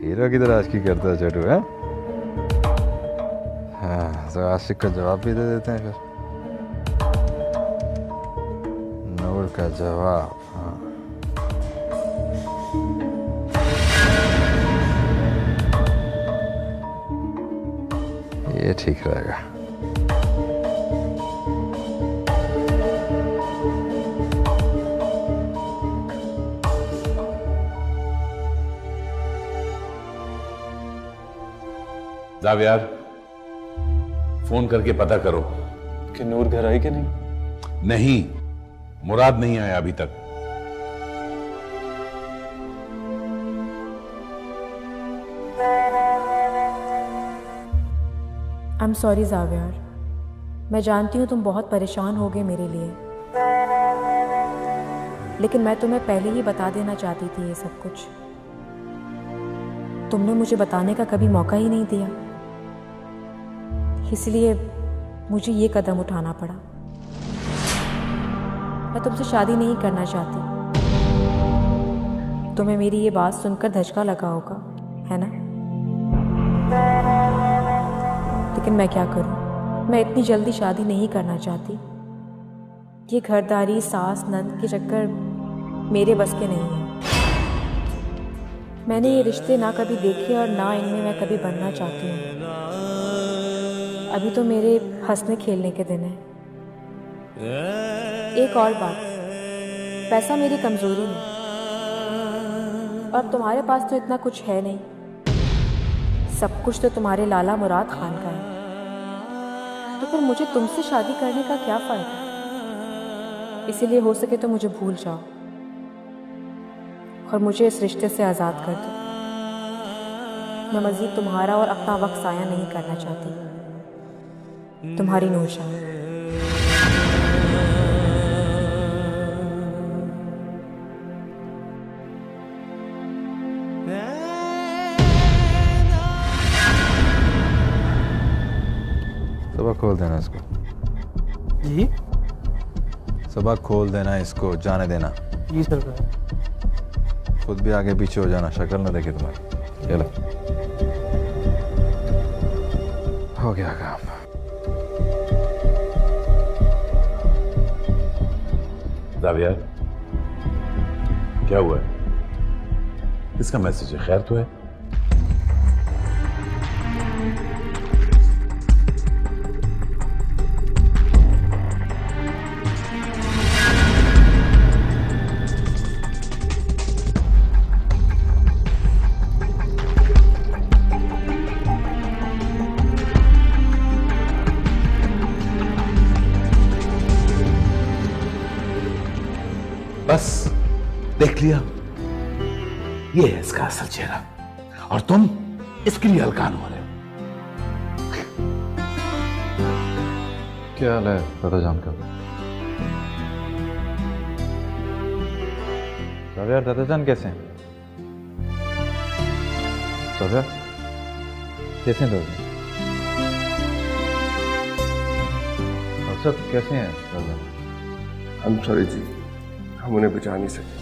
Hero की तरह आशिकी करता है छोटू है। हाँ तो आशिक का जवाब भी दे देते हैं फिर। नूर का जवाब, हाँ। ये ठीक रहेगा। जावियार, फोन करके पता करो कि नूर घर आई कि नहीं। नहीं, मुराद नहीं आया अभी तक। आई एम सॉरी जावियार, मैं जानती हूँ तुम बहुत परेशान हो गए मेरे लिए, लेकिन मैं तुम्हें पहले ही बता देना चाहती थी ये सब कुछ। तुमने मुझे बताने का कभी मौका ही नहीं दिया, इसलिए मुझे ये कदम उठाना पड़ा। मैं तुमसे शादी नहीं करना चाहती। तुम्हें मेरी ये बात सुनकर धचका लगा होगा, है ना? लेकिन मैं क्या करूं, मैं इतनी जल्दी शादी नहीं करना चाहती। ये घरदारी, सास, नंद के चक्कर मेरे बस के नहीं है। मैंने ये रिश्ते ना कभी देखे और ना इनमें मैं कभी बनना चाहती हूँ। अभी तो मेरे हंसने खेलने के दिन है। एक और बात, पैसा मेरी कमजोरी है और तुम्हारे पास तो इतना कुछ है नहीं। सब कुछ तो तुम्हारे लाला मुराद खान का है, तो फिर मुझे तुमसे शादी करने का क्या फायदा? इसीलिए हो सके तो मुझे भूल जाओ और मुझे इस रिश्ते से आज़ाद कर दो। मैं मज़ीद तुम्हारा और अपना वक्त ज़ाया नहीं करना चाहती। तुम्हारी नूरशाह। सुबह खोल देना इसको। जी सुबह खोल देना इसको, जाने देना। जी सरकार। खुद भी आगे पीछे हो जाना, शक्ल ना देखे तुम्हारी। चलो, हो गया काम। जावियार, क्या हुआ है? किसका मैसेज है? खैर तो है? बस देख लिया, ये है इसका असल चेहरा और तुम इसके लिए हलकान हो रहे हो। क्या हाल है दादा जान का? यार दादा जान कैसे हैं? सौदा कैसे हैं दादा? अफसर कैसे हैं दादा? हम सॉरी जी, हम उन्हें बचा नहीं सके।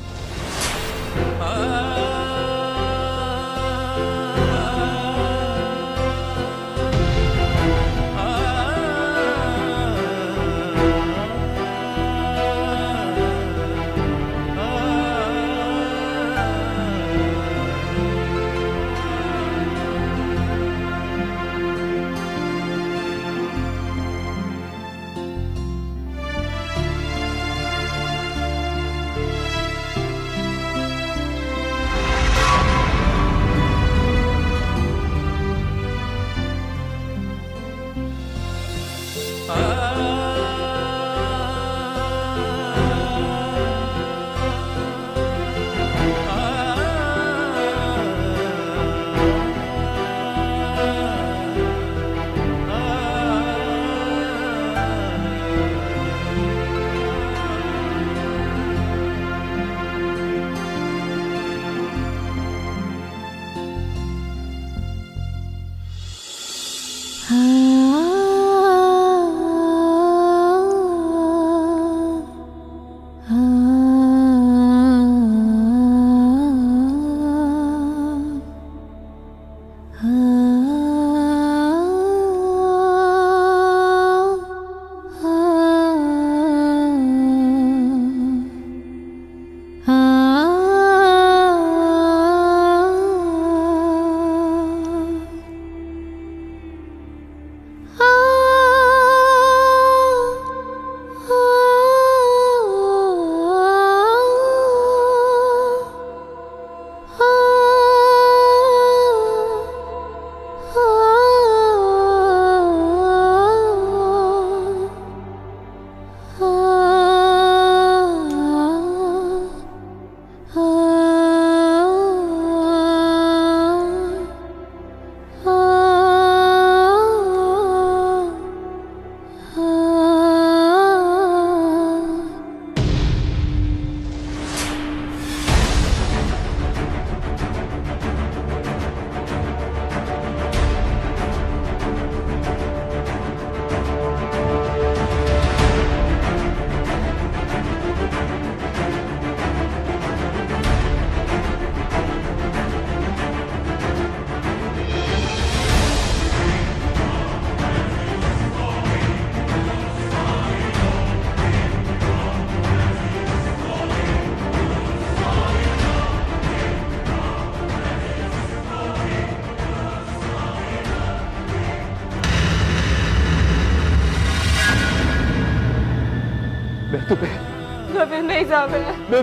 मैं नहीं जा मैं हो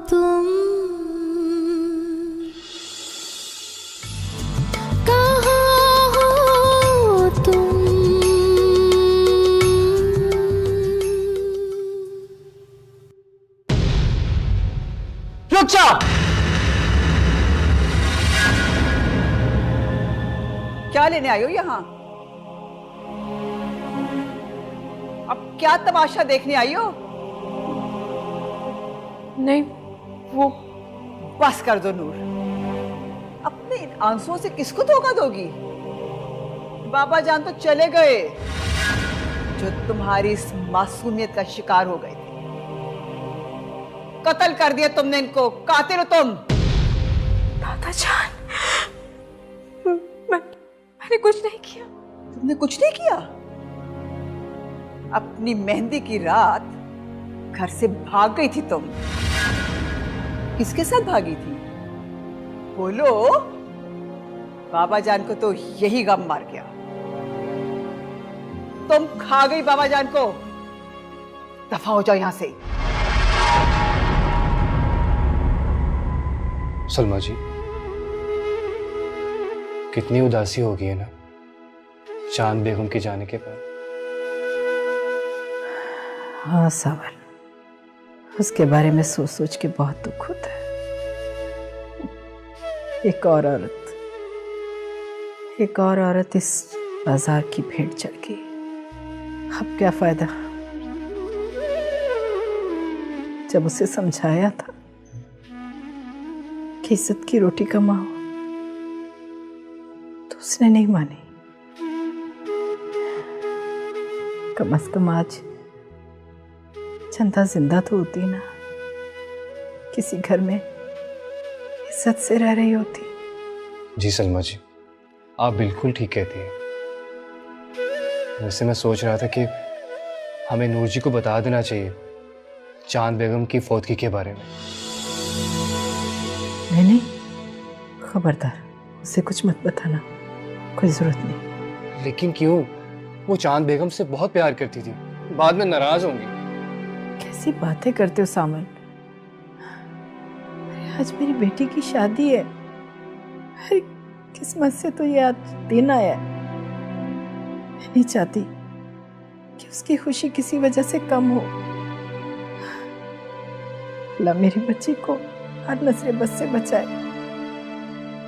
तुम कहाँ हो तुम रुक जाओ। क्या लेने आई हो यहाँ? अब क्या तमाशा देखने आई हो? नहीं, वो बस कर दो नूर, अपने इन आंसुओं से किसको धोखा दोगी? बाबा जान तो चले गए जो तुम्हारी इस मासूमियत का शिकार हो गए थे। कत्ल कर दिया तुमने इनको, कातिल हो तुम। दादा जान, मैंने कुछ नहीं किया। तुमने कुछ नहीं किया? अपनी मेहंदी की रात घर से भाग गई थी तुम। किसके साथ भागी थी? बोलो। बाबा जान को तो यही गम मार गया। तुम खा गई बाबा जान को। दफा हो जाओ यहां से। सलमा जी, कितनी उदासी होगी है ना चांद बेगम के जाने के बाद। हाँ सावर, उसके बारे में सोच सोच के बहुत दुख होता है। एक और औरत इस बाजार की भेंट चढ़ गई। अब क्या फायदा? जब उसे समझाया था कि इज्जत की रोटी कमाओ, तो उसने नहीं मानी। कम से कम आज चंदा जिंदा तो होती ना, किसी घर में इज्जत से रह रही होती। जी सलमा जी, आप बिल्कुल ठीक कहती हैं। वैसे मैं सोच रहा था कि हमें नूर जी को बता देना चाहिए चांद बेगम की फौतगी के बारे में। नहीं, खबरदार, उसे कुछ मत बताना, कोई जरूरत नहीं। लेकिन क्यों? वो चांद बेगम से बहुत प्यार करती थी, बाद में नाराज होंगी। कैसी बातें करते हो सामन? अरे आज मेरी बेटी की शादी है। अरे किस्मत से तो ये आज दिन आया है। मैं नहीं चाहती कि उसकी खुशी किसी वजह से कम हो। अल्लाह मेरी बच्ची को हर नजरे बस से बचाए,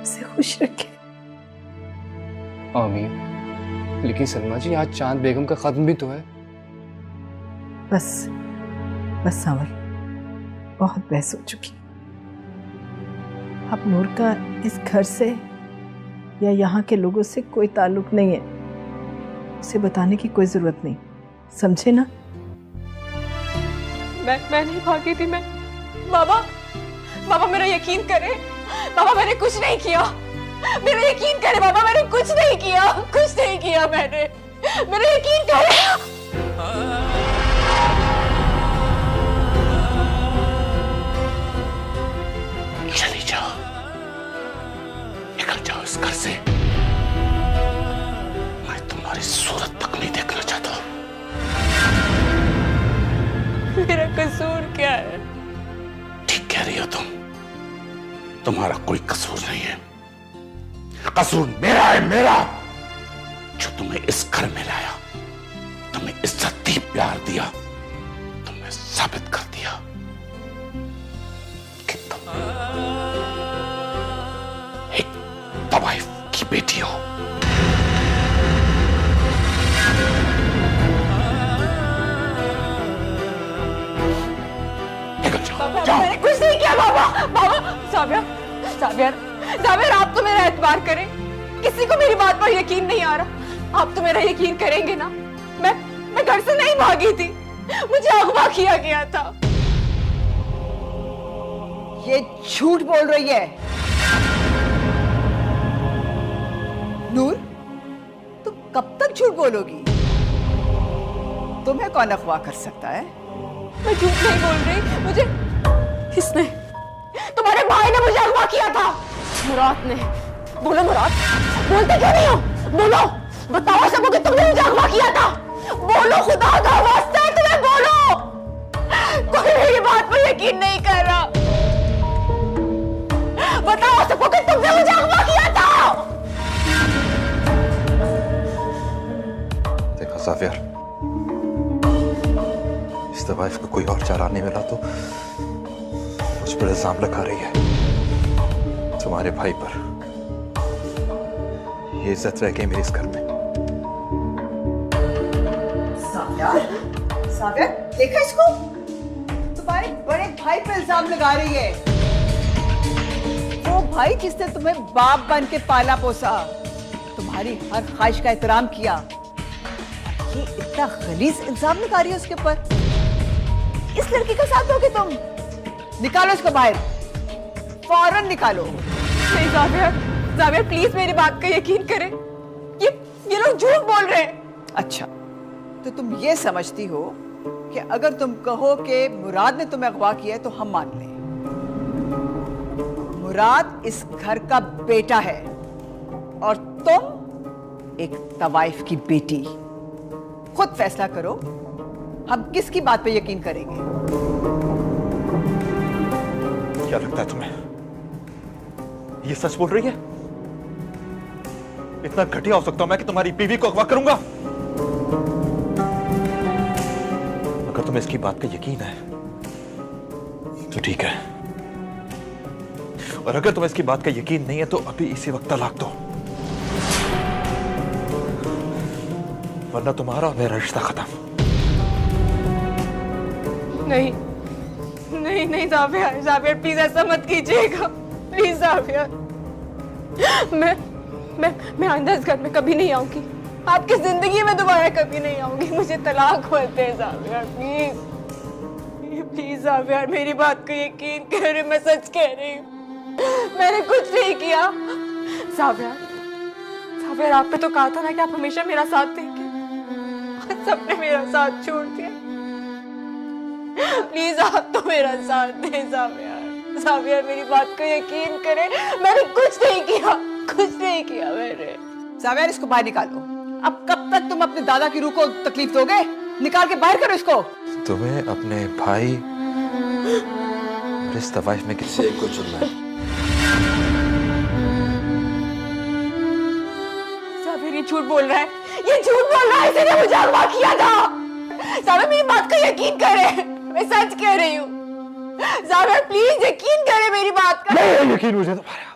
उसे खुश रखे। आमीन। लेकिन सलमा जी, आज चांद बेगम का खत्म भी तो है। बस सावर, बहुत बहस हो चुकी। अब नूर का इस घर से या यहाँ के लोगों से कोई ताल्लुक नहीं है। उसे बताने की कोई जरूरत नहीं, समझे ना? मैं नहीं भागी थी। मैं बाबा, बाबा मेरा यकीन करे, बाबा मैंने कुछ नहीं किया, मेरा यकीन करे बाबा, मैंने कुछ नहीं किया, कुछ नहीं किया मैंने, मेरा यकीन करे। चली जाओ, निकल जाओ इस घर से। मैं तुम्हारी सूरत तक नहीं देखना चाहता। मेरा कसूर क्या है? ठीक कह रही हो तुम, तुम्हारा कोई कसूर नहीं है। कसूर मेरा है, मेरा, जो तुम्हें इस घर में लाया, तुम्हें इज्जत दी, प्यार दिया, तुम्हें साबित कर दिया कि तुम एक तवाइफ की बेटी हो। मैंने कुछ नहीं किया बाबा, बाबा। साबिया, साबिया, साबिया, आप तो मेरा एतबार करें, किसी को मेरी बात पर यकीन नहीं आ रहा। आप तो मेरा यकीन करेंगे ना? मैं घर से नहीं भागी थी, मुझे अगवा किया गया था। ये झूठ बोल रही है नूर, तुम कब तक झूठ बोलोगी? तुम्हें कौन अगवा कर सकता है? मैं झूठ नहीं बोल रही, मुझे इसने, तुम्हारे भाई ने मुझे अगवा किया था, मुराद ने। बोलो मुराद, बोलते क्यों नहीं हो? बोलो, बताओ सबको कि तुमने मुझे अगवा किया था। बोलो, खुदा का वास्ता है तुम्हें, बोलो। कोई मेरी बात पर यकीन नहीं कर रहा। बताओ सबको कि तुमने मुझे अगवा किया था। देखो साफिया, इस तवाइफ को कोई और चारा नहीं मिला तो मुझ पर इल्जाम लगा रही है तुम्हारे भाई पर। ये इज्जत रह गई मेरी इस घर में। साबिया, देखा इसको? तुम्हारे बड़े भाई पे इल्जाम लगा रही है। वो भाई जिसने तुम्हें बाप बन के पाला पोसा, तुम्हारी हर ख्वाहिश का एहतराम किया, ये इतना गलीज इल्जाम लगा रही है उसके ऊपर। इस लड़की का साथ दोगे तुम? निकालो इसको बाहर, फौरन निकालो। नहीं जावियर, जावियर प्लीज मेरी बात का यकीन करें, ये लोग झूठ बोल रहे हैं। अच्छा, तो तुम ये समझती हो कि अगर तुम कहो कि मुराद ने तुम्हें अगवा किया है तो हम मान लें? मुराद इस घर का बेटा है और तुम एक तवाइफ की बेटी। खुद फैसला करो, हम किसकी बात पे यकीन करेंगे? क्या लगता है तुम्हें ये सच बोल रही है? इतना घटिया हो सकता हूं मैं कि तुम्हारी बीवी को अगवा करूंगा? अगर तुम्हें इसकी बात का यकीन है तो ठीक है, और अगर तुम्हें इसकी बात का यकीन नहीं है तो अभी इसी वक्त तलाक दो, वरना तुम्हारा और मेरा रिश्ता खत्म। नहीं नहीं नहीं जावियर, जावियर प्लीज ऐसा मत कीजिएगा, प्लीज जावियर। मैं आइंदा इस घर में कभी नहीं आऊंगी, आपकी जिंदगी में दोबारा कभी नहीं आऊंगी। मुझे तलाक मत दे जावियर, प्लीज प्लीज जावियर, मेरी बात को यकीन करें, मैं सच कह रही हूँ, मैंने कुछ नहीं किया। जावियर, जावियर आपने तो कहा था ना कि आप हमेशा मेरा साथ देंगे, सबने मेरा साथ छोड़ दिया। प्लीज आप तो मेरा साथ दें जावियर, जावियर मेरी बात को यकीन करें, मैंने कुछ नहीं किया, कुछ नहीं किया मैंने। जावियर, इसको बाहर निकालो। अब कब तक तुम अपने दादा की रूह को तकलीफ दोगे? निकाल के बाहर करो इसको। तुम्हें अपने भाई और इस तवाइफ में किसी एक को चुनना है। जावियर ये झूठ बोल रहा है, ये झूठ बोल रहा है, इसने मुझे अगवा किया था। जावियर मेरी बात का यकीन करे, मैं सच कह रही हूँ। जावियर प्लीज यकीन करे मेरी बात का। नहीं यकीन मुझे तुम्हारा,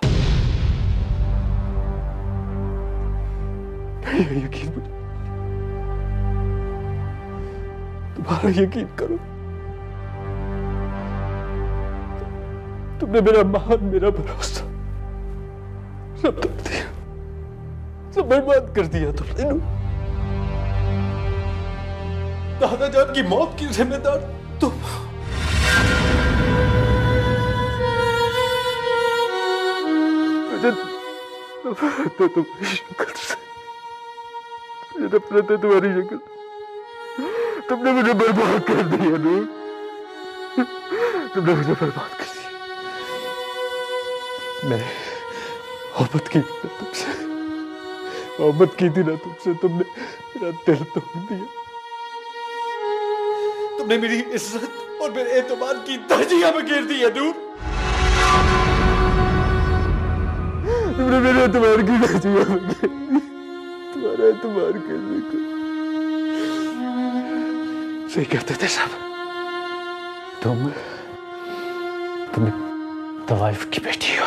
नहीं यकीन मुझे तुम्हारा, यकीन करो। तुमने मेरा मान, मेरा भरोसा सब तोड़ दिया, सब बर्बाद कर दिया तुमने। दादा जान की मौत की जिम्मेदार तुम। नफरत है तुम्हारी शक्ल से, मुझे नफरत है तुम्हारी शक्ल। तुमने मुझे बर्बाद कर दिया नूर, तुमने मुझे बर्बाद कर दिया। मैंने मोहब्बत की थी ना तुमसे, मोहब्बत की थी ना तुमसे, तुमने मेरा दिल तोड़ दिया। तुमने मेरी इज्जत और मेरे एतमाद की धज्जियां बिखेर दी है नूर। तुमने मेरे एतमाद की धज्जियां बिखेर दी। तुम्हारा एतमाद करने को सही कहते थे सब। तुम तवाइफ की बेटी हो,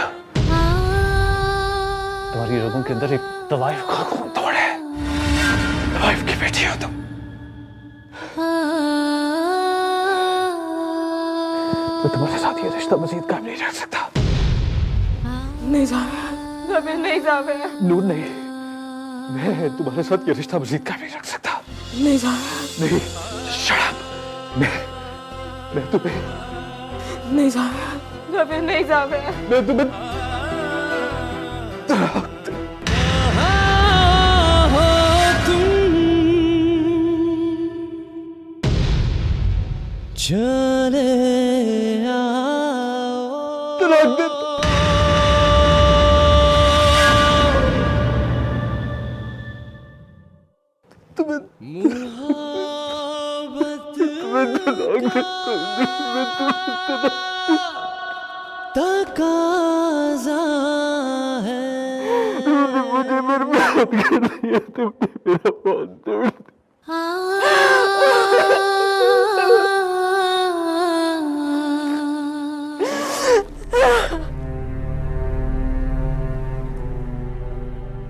तुम्हारी रगों के अंदर एक तवाइफ का खून तोड़ है। तवाइफ की बेटी हो तुम। मैं तुम्हारे साथ ये रिश्ता मजीद कायम नहीं रख सकता। नहीं जावेद, नहीं जावेद। नूर नहीं, मैं तुम्हारे साथ ये रिश्ता मजीद कायम नहीं रख सकता। नहीं जावेद। नहीं, शट अप। मैं तुम्हें नहीं जावेद, नहीं जावेद। मैं तुम्हें चले तलाक दे। तुम्हें तकाज़ा है, मुझे बर्बाद कर दिया तुमने, मेरा बहुत तोड़ दिया।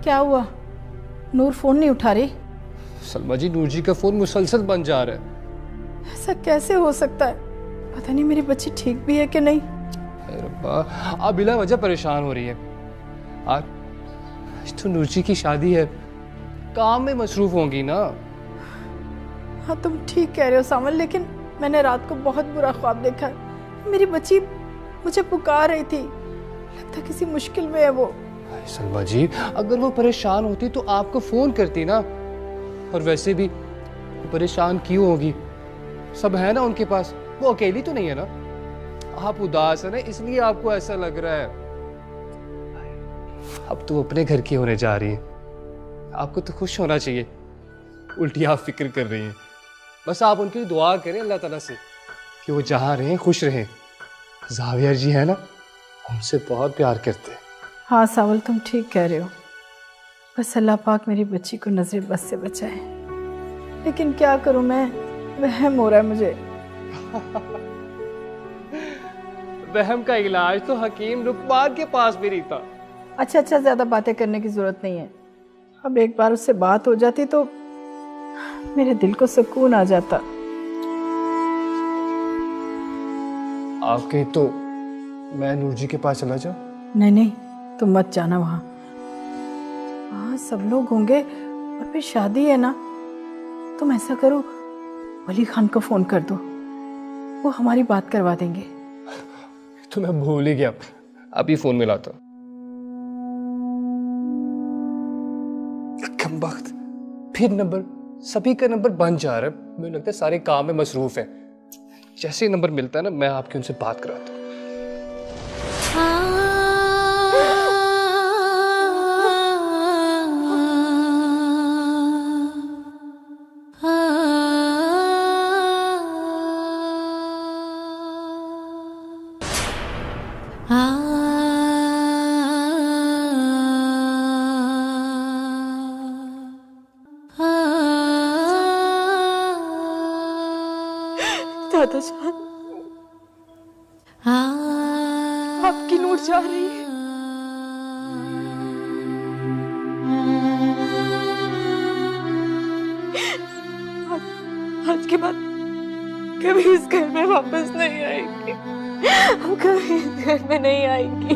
क्या हुआ? नूर फोन नहीं उठा रही? सलमा जी, नूर जी का फोन मुसलसल बन जा रहा है। ऐसा कैसे हो सकता है? पता नहीं मेरी बच्ची ठीक भी है कि नहीं। अरे रब्बा, आप बिला वजह परेशान हो रही है। आज तो नूर जी की शादी है, काम में मसरूफ होंगी ना। हाँ तुम ठीक कह रहे हो सामन, लेकिन मैंने रात को बहुत बुरा ख्वाब देखा। मेरी बच्ची मुझे पुकार रही थी, लगता किसी मुश्किल में है वो। सलमा जी, अगर वो परेशान होती तो आपको फोन करती ना। और वैसे भी परेशान क्यों होगी, सब है ना उनके पास, वो अकेली तो नहीं है ना। आप उदास है ना, इसलिए आपको ऐसा लग रहा है। अब तो अपने घर की होने जा रही है, आपको तो खुश होना चाहिए, उल्टी आप फिक्र कर रही हैं। बस आप उनकी दुआ करें अल्लाह ताला से कि वो जहाँ रहें खुश रहें। जावियर जी है ना, उनसे बहुत प्यार करते हैं। हाँ सावल, तुम ठीक कह रहे हो। बस अल्लाह पाक मेरी बच्ची को नजर बस से बचाए। लेकिन क्या करूं मैं, वहम हो रहा है मुझे। वहम का इलाज तो हकीम रुकबार के भी नहीं था। अच्छा, ज्यादा बातें करने की जरूरत नहीं है। अब एक बार उससे बात हो जाती तो मेरे दिल को सुकून आ जाता। आपके तो मैं नूर जी के पास चला जाऊं? नहीं, तुम मत जाना वहाँ सब लोग होंगे और फिर शादी है ना। तुम ऐसा करो, वली खान को फोन कर दो, वो हमारी बात करवा देंगे। तो मैं भूल ही गया, अभी फोन मिलाता। कम वक्त फिर नंबर, सभी का नंबर बंद जा रहा है। मुझे लगता है सारे काम में मसरूफ है। जैसे ही नंबर मिलता है ना, मैं आपकी उनसे बात कराता हूँ। दादा जान, आपकी नूर जा रही है। आज के बाद कभी इस घर में वापस नहीं आएगी। हम कभी इस घर में नहीं आएगी।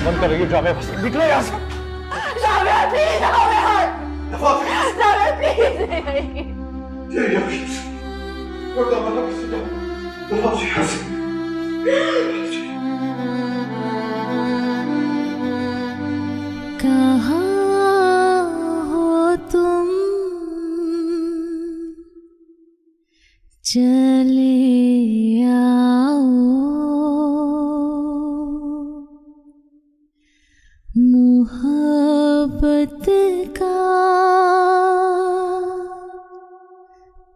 बंद कर रही है ड्रामे, बस निकलो यहाँ से। जावेद प्लीज, जावेद प्लीज नहीं आएगी। चले आओ, मोहब्बत का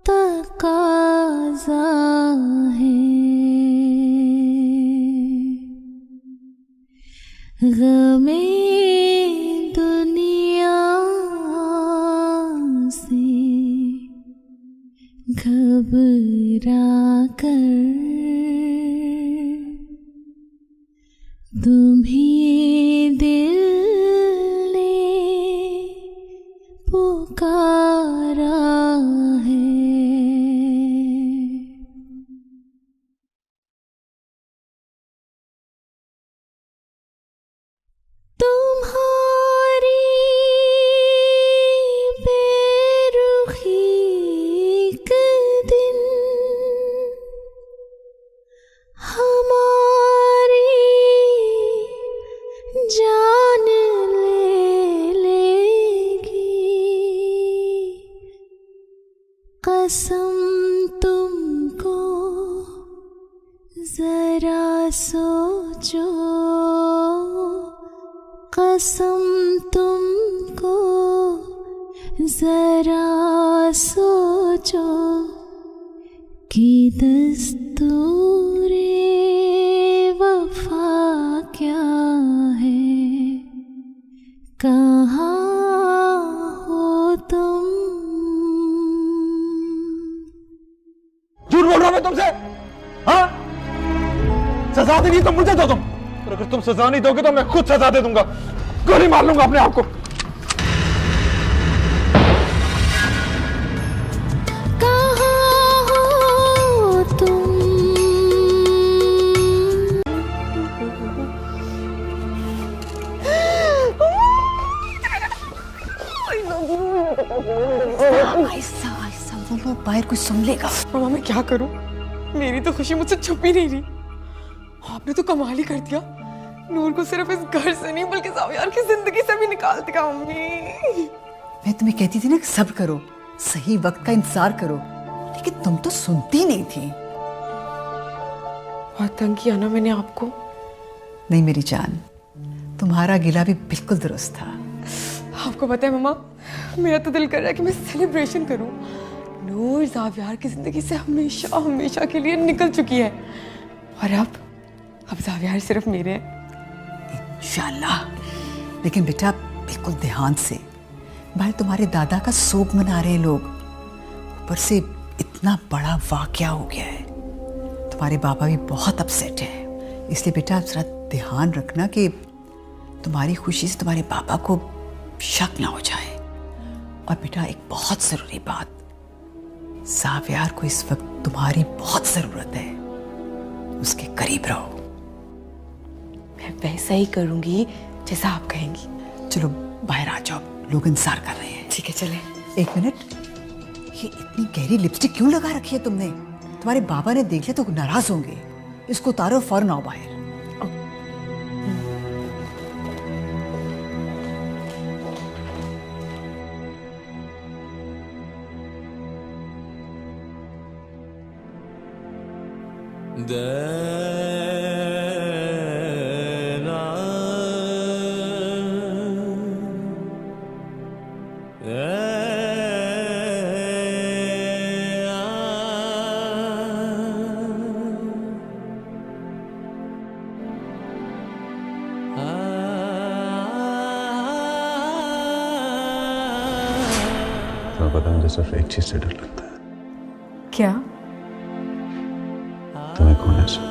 तकाज़ा है, गमे दुनिया से घबरा कर तुम्हें दिल ने पुकारा है। तुम्हारी बेरुखी के दिन हमारी जान ले लेगी, कसम तुमको जरा सोचो, कसम तुमको जरा सोचो कि दस्तूरे वफा क्या है, कहाँ हो तुम। झूठ बोल रहा हूं मैं तुमसे? हाँ, सजा देगी तो मुझे दो तुम, और अगर तुम सजा नहीं दोगे तो मैं खुद सजा दे दूंगा, गोली मार लूंगा अपने आप को। कहाँ हो तुम, ऐसा ऐसा वो लोग बाहर कुछ सुन लेगा। मामा मैं क्या करूं, मेरी तो खुशी मुझसे छुप ही नहीं रही। आपने तो कमाल ही कर दिया, नूर को सिर्फ इस घर से नहीं बल्कि ज़ावियार की जिंदगी से भी निकाल दिया। मम्मी मैं तुम्हें कहती थी ना कि सब्र करो, सही वक्त का इंतजार करो, लेकिन तुम तो सुनती नहीं थी। बहुत तंग किया ना मैंने आपको। नहीं मेरी जान, तुम्हारा गिला भी बिल्कुल दुरुस्त था। आपको पता है मम्मा, मेरा तो दिल कर रहा है कि मैं सेलिब्रेशन करूं। नूर ज़ावियार की जिंदगी से हमेशा हमेशा के लिए निकल चुकी है, और अब ज़ावियार सिर्फ मेरे हैं। इंशाल्लाह। लेकिन बेटा बिल्कुल ध्यान से, भाई तुम्हारे दादा का शोक मना रहे हैं लोग, ऊपर से इतना बड़ा वाकया हो गया है, तुम्हारे बाबा भी बहुत अपसेट है। इसलिए बेटा जरा ध्यान रखना कि तुम्हारी खुशी से तुम्हारे पापा को शक ना हो जाए। और बेटा एक बहुत जरूरी बात, ज़ावियार को इस वक्त तुम्हारी बहुत जरूरत है, उसके करीब रहो। मैं वैसा ही करूंगी जैसा आप कहेंगी। चलो बाहर आ जाओ, लोग इंतजार कर रहे हैं। ठीक है चले। एक मिनट, ये इतनी गहरी लिपस्टिक क्यों लगा रखी है तुमने? तुम्हारे बाबा ने देख लिया तो नाराज होंगे। इसको उतारो, फौरन आओ बाहर। तुम्हें पता है मुझे सिर्फ एक चीज से डर लगता है। क्या? तुम्हें खोने से।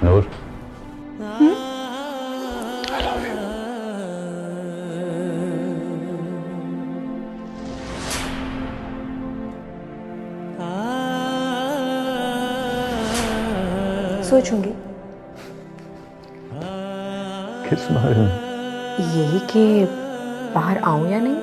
नूर, I love you. सोचूंगी। किस बारे में? यही कि बाहर आऊं या नहीं।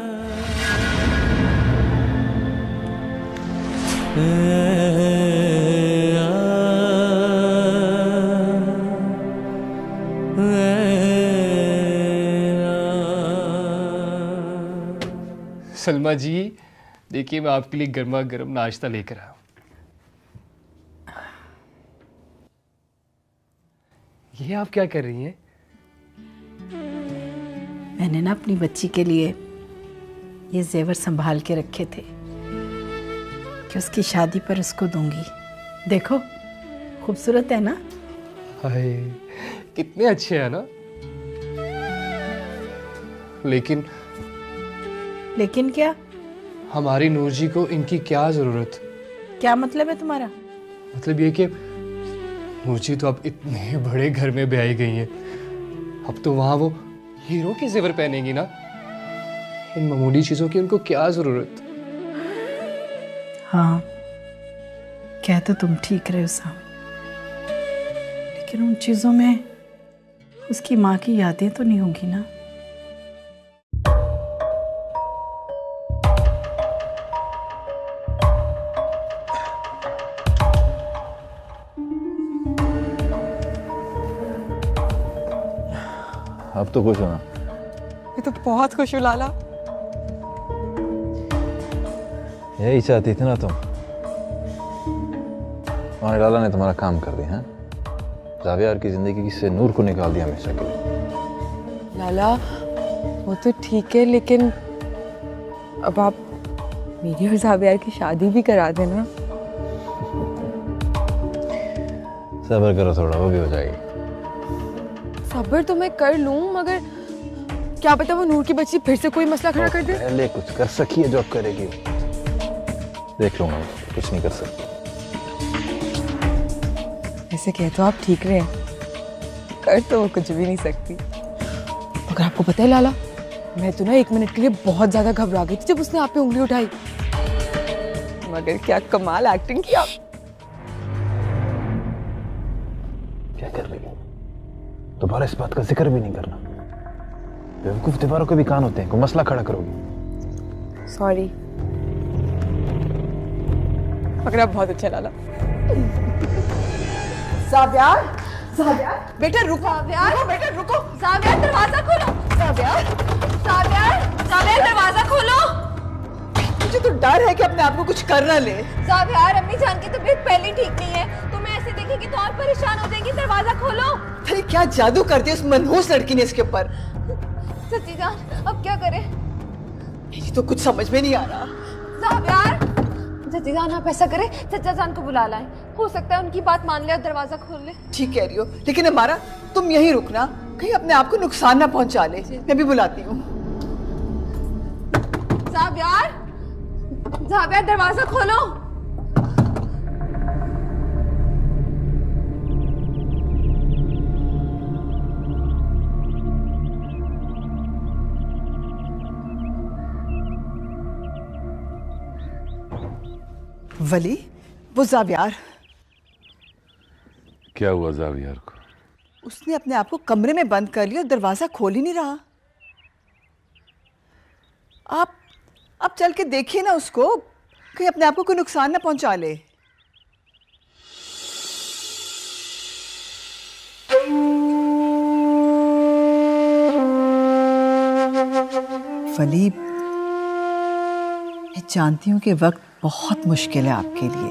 सलमा जी, देखिए मैं आपके लिए गर्मा गर्म नाश्ता लेकर आया हूं। ये आप क्या कर रही हैं? मैंने ना अपनी बच्ची के लिए ये जेवर संभाल के रखे थे कि उसकी शादी पर उसको दूंगी। देखो खूबसूरत है ना? हाय, कितने अच्छे हैं ना। लेकिन क्या? हमारी नूर जी को इनकी क्या जरूरत? क्या मतलब है तुम्हारा? मतलब ये कि नूर जी तो अब इतने बड़े घर में ब्याही गई हैं, अब तो वहां वो हीरो के जेवर पहनेंगी ना। इन मामूली चीजों की उनको क्या जरूरत? हाँ, कह तो तुम ठीक रहे हो साम, लेकिन उन चीजों में उसकी माँ की यादें तो नहीं होंगी ना। अब तो खुश हो ना? मैं तो बहुत खुश हूँ लाला। यही चाहती थी ना तुम? और लाला ने तुम्हारा काम कर दिया है। जावियार की जिंदगी से नूर को निकाल दिया हमेशा के लिए। लाला वो तो ठीक है, लेकिन अब आप मेरी और जावियार की शादी भी करा देना। सब्र करो थोड़ा, वो भी हो जाएगी। सब्र तो मैं कर लूं, मगर क्या पता वो नूर की बच्ची फिर से कोई मसला खड़ा कर दे। पहले कुछ कर सकी है, जॉब करेगी। देख लूंगा, कुछ नहीं कर सकती। ऐसे कह तो आप ठीक रहे हैं, कर तो वो कुछ भी नहीं सकती। मगर आपको पता है लाला, मैं तो ना 1 मिनट के लिए बहुत ज्यादा घबरा गई थी जब उसने आप पे उंगली उठाई। मगर क्या कमाल एक्टिंग की आप। क्या कर रही हो? दोबारा इस बात का जिक्र भी नहीं करना। बेवकूफ दीवारों के भी कान होते हैं, कोई मसला खड़ा करोगी। सॉरी, मगर आप बहुत अच्छा लाला। जावियार, जावियार बेटा रुको। जावियार बेटा रुको। जावियार दरवाजा खोलो। जावियार, जावियार जावियार दरवाजा खोलो। मुझे तो डर है कि अपने आप को कुछ कर ना ले। जावियार अम्मी जान की तबीयत पहले ठीक नहीं है, तो मैं ऐसे देखेंगी तो और परेशान हो जाएंगी। दरवाजा खोलो। अरे क्या जादू कर दिया उस मनहूस लड़की ने इसके ऊपर। सच्ची जान, अब क्या करें? मेरी तो कुछ समझ में नहीं आ रहा। जावियार, सच्ची जान आप ऐसा करें, चचा जान को बुला लाएं। हो सकता है उनकी बात मान ले और दरवाजा खोल ले। ठीक कह रही हो, लेकिन हमारा तुम यहीं रुकना, कहीं अपने आप को नुकसान ना पहुंचा ले। मैं भी बुलाती हूँ। जावियार, जावियार दरवाजा खोलो। वली, वो जावियार। क्या हुआ जावियार को? उसने अपने आप को कमरे में बंद कर लिया और दरवाजा खोल ही नहीं रहा। आप चल के देखिए ना उसको, कहीं अपने आप को कोई नुकसान ना पहुंचा ले। वली, मैं जानती हूँ कि वक्त बहुत मुश्किल है आपके लिए,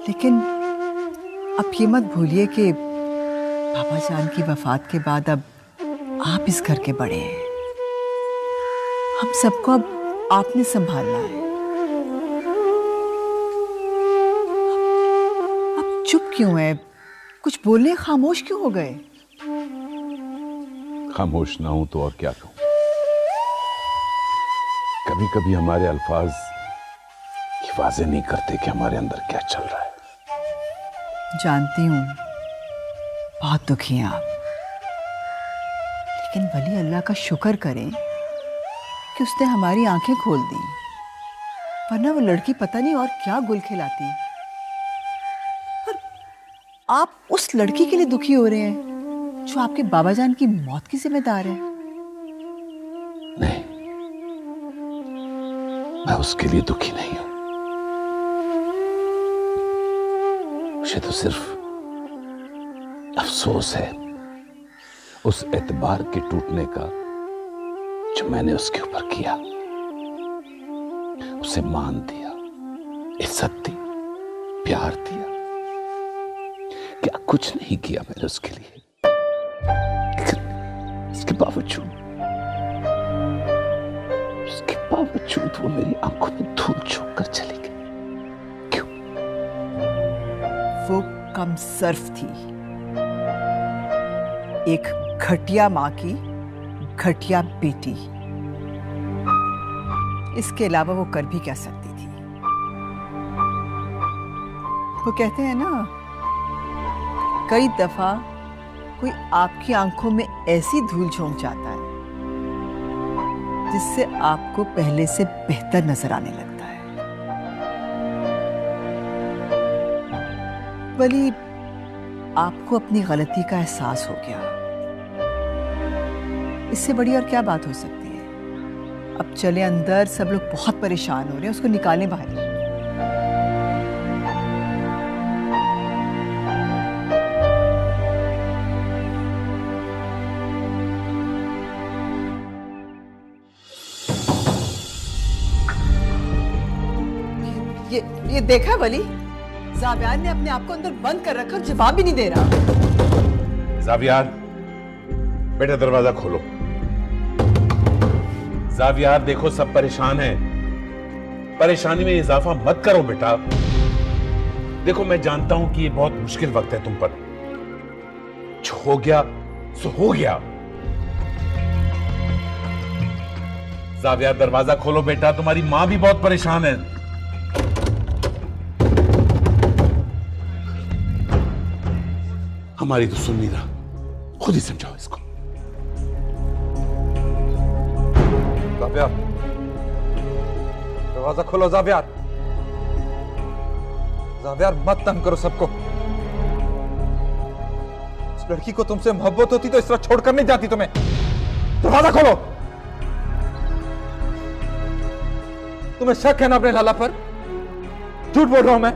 लेकिन अब ये मत भूलिए कि पापा जान की वफात के बाद अब आप इस घर के बड़े हैं। हम सबको अब आपने संभालना है। अब चुप क्यों है? कुछ बोलने खामोश क्यों हो गए? खामोश ना हूं तो और क्या कहूं। कभी कभी हमारे अल्फाज ये वाज़ेह नहीं करते कि हमारे अंदर क्या चल रहा है। जानती हूँ बहुत दुखी हैं आप, लेकिन वली अल्लाह का शुक्र करें कि उसने हमारी आंखें खोल दी, वरना वो लड़की पता नहीं और क्या गुल खिलाती। पर आप उस लड़की के लिए दुखी हो रहे हैं, जो आपके बाबा जान की मौत की जिम्मेदार है? नहीं, मैं उसके लिए दुखी नहीं हूं। मुझे तो सिर्फ अफसोस है उस एतबार के टूटने का जो मैंने उसके ऊपर किया। उसे मान दिया, इज्जत दी, प्यार दिया, क्या कुछ नहीं किया मैंने उसके लिए। इसके बावजूद वो मेरी आंखों में धूल झोंक कर चली गई। क्यों? वो कमसर्फ थी, एक घटिया मां की घटिया बेटी। इसके अलावा वो कर भी क्या सकती थी? वो कहते हैं ना, कई दफा कोई आपकी आंखों में ऐसी धूल झोंक जाता है जिससे आपको पहले से बेहतर नजर आने लगता है। वली, आपको अपनी गलती का एहसास हो गया। इससे बड़ी और क्या बात हो सकती है? अब चले अंदर, सब लोग बहुत परेशान हो रहे हैं, उसको निकालें बाहर। ये देखा वली, जावियार ने अपने आप को अंदर बंद कर रखा, जवाब भी नहीं दे रहा। जावियार, बेटा दरवाजा खोलो। जावियार, देखो सब परेशान हैं। परेशानी में इजाफा मत करो बेटा। देखो मैं जानता हूं कि ये बहुत मुश्किल वक्त है तुम पर। जो हो गया सो हो गया। जावियार, दरवाजा खोलो बेटा, तुम्हारी मां भी बहुत परेशान है। हमारी तो सुन नहीं रहा, खुद ही समझाओ इसको। जावियार, दरवाजा खोलो। जावियार, जावियार, मत तंग करो सबको। इस लड़की को तुमसे मोहब्बत होती तो इस तरह छोड़कर नहीं जाती तुम्हें। दरवाजा खोलो। तुम्हें शक है ना अपने लाला पर? झूठ बोल रहा हूं मैं?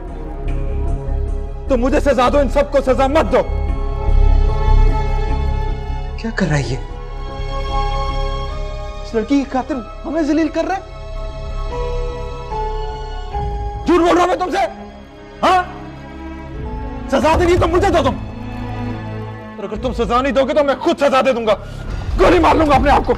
तो मुझे सजा दो, इन सबको सजा मत दो। क्या कर रहा है ये? इस लड़की की खातिर हमें जलील कर रहे हैं? झूठ बोल रहा हूं मैं तुमसे? हाँ, सजा देनी तो मुझे दो तुम। और अगर तुम सजा नहीं दोगे तो मैं खुद सजा दे दूंगा, गोली मार लूंगा अपने आप को।